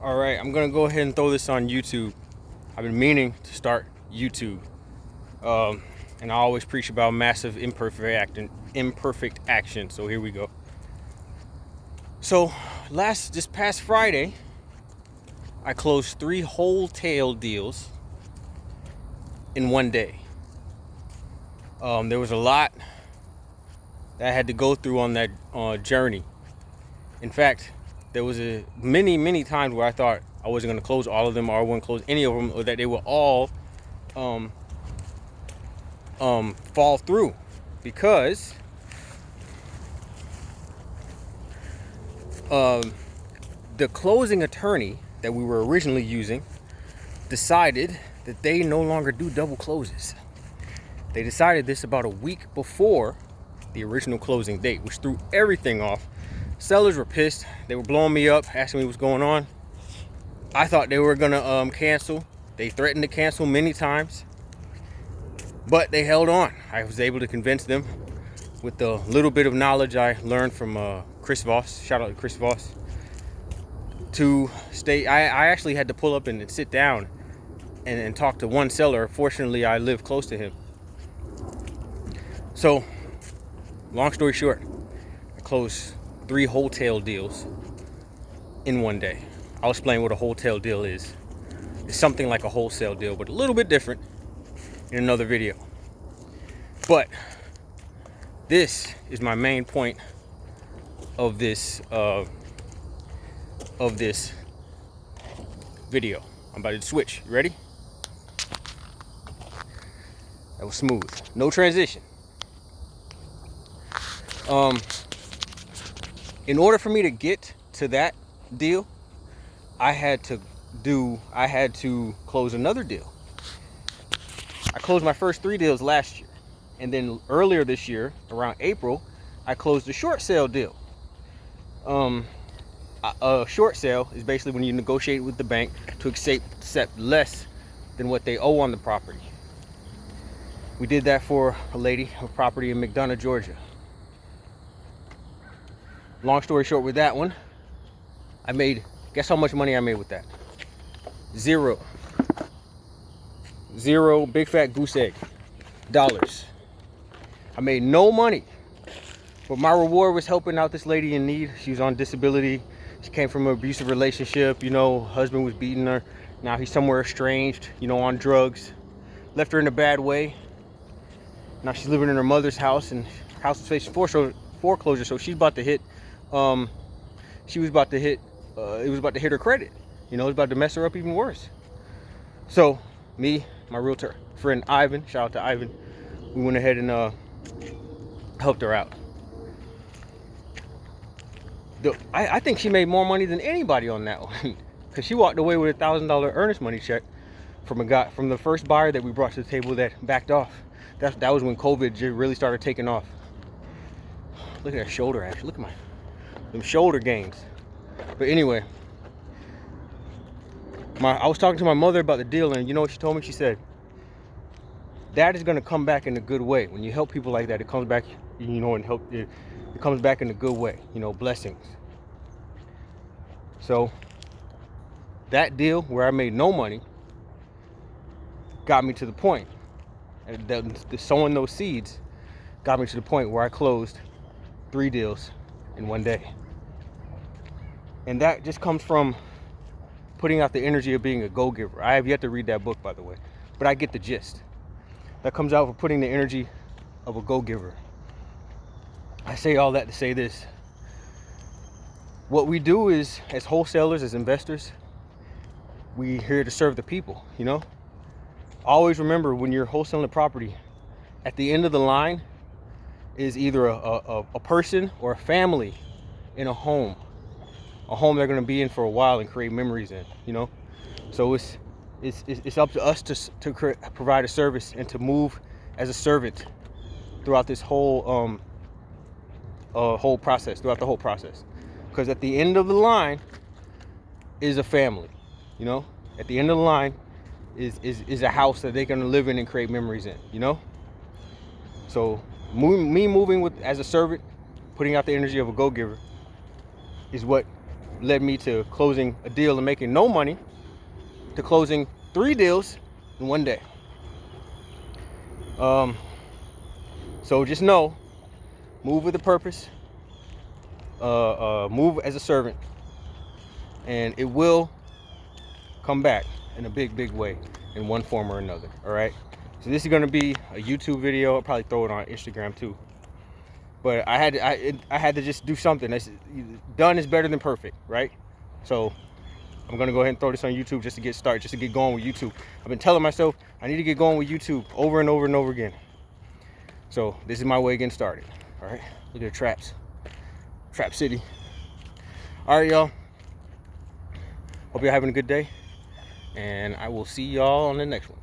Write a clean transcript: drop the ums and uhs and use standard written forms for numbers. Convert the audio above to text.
All right, I'm gonna go ahead and throw this on YouTube. I've been meaning to start YouTube, and I always preach about massive imperfect action. So here we go. So this past Friday, I closed 3 wholesale deals in one day. There was a lot that I had to go through on that journey. In fact, there was many times where I thought I wasn't going to close all of them, or I wouldn't close any of them, or that they would all fall through, because the closing attorney that we were originally using decided that they no longer do double closes. They decided this about a week before the original closing date, which threw everything off. Sellers were pissed. They were blowing me up, asking me what's going on. I thought they were gonna cancel. They threatened to cancel many times, but they held on. I was able to convince them with the little bit of knowledge I learned from Chris Voss. Shout out to Chris Voss. To stay. I actually had to pull up and sit down and talk to one seller. Fortunately, I live close to him. So, long story short, I closed 3 wholesale deals in one day. I'll explain what a wholesale deal is. It's something like a wholesale deal, but a little bit different in another video. But this is my main point of this video. I'm about to switch. You ready? That was smooth. No transition. In order for me to get to that deal, I had to close another deal. I closed my first 3 deals last year, and then earlier this year, around April, I closed a short sale deal. A short sale is basically when you negotiate with the bank to accept less than what they owe on the property. We did that for a lady, a property in McDonough, Georgia. Long story short, with that one, guess how much money I made with that? Zero big fat goose egg dollars. I made no money, but my reward was helping out this lady in need. She was on disability. She came from an abusive relationship. Husband was beating her. Now he's somewhere estranged, on drugs. Left her in a bad way. Now she's living in her mother's house, and house is facing foreclosure. So she's about to hit. It was about to hit her credit. It was about to mess her up even worse. So me, my realtor friend Ivan, shout out to Ivan, we went ahead and helped her out. I think she made more money than anybody on that one, because she walked away with $1,000 earnest money check from the first buyer that we brought to the table that backed off. That was when COVID really started taking off. Look at that shoulder action. Look at them shoulder gains. But anyway, I was talking to my mother about the deal, and you know what she told me? She said, that is going to come back in a good way. When you help people like that, it comes back, it comes back in a good way, blessings. So that deal where I made no money got me to the point, and the sowing those seeds got me to the point where I closed 3 deals in one day. And that just comes from putting out the energy of being a go-giver. I have yet to read that book, by the way, but I get the gist. That comes out from putting the energy of a go-giver. I say all that to say this. What we do is, as wholesalers, as investors, we're here to serve the people, Always remember, when you're wholesaling property, at the end of the line is either a person or a family in a home they're going to be in for a while and create memories in, So it's up to us to provide a service and to move as a servant throughout this whole process, because at the end of the line is a family, At the end of the line is a house that they're going to live in and create memories in, So me moving as a servant, putting out the energy of a go-giver, is what led me to closing a deal and making no money, to closing 3 deals in one day. So just know, move with a purpose, move as a servant, and it will come back in a big way in one form or another. All right, so this is going to be a YouTube video. I'll probably throw it on Instagram too, but I had to just do something. Done is better than perfect, right? So I'm gonna go ahead and throw this on YouTube just to get started, just to get going with YouTube. I've been telling myself I need to get going with YouTube over and over and over again. So this is my way of getting started. All right, look at the traps, Trap City. All right, y'all. Hope you're having a good day, and I will see y'all on the next one.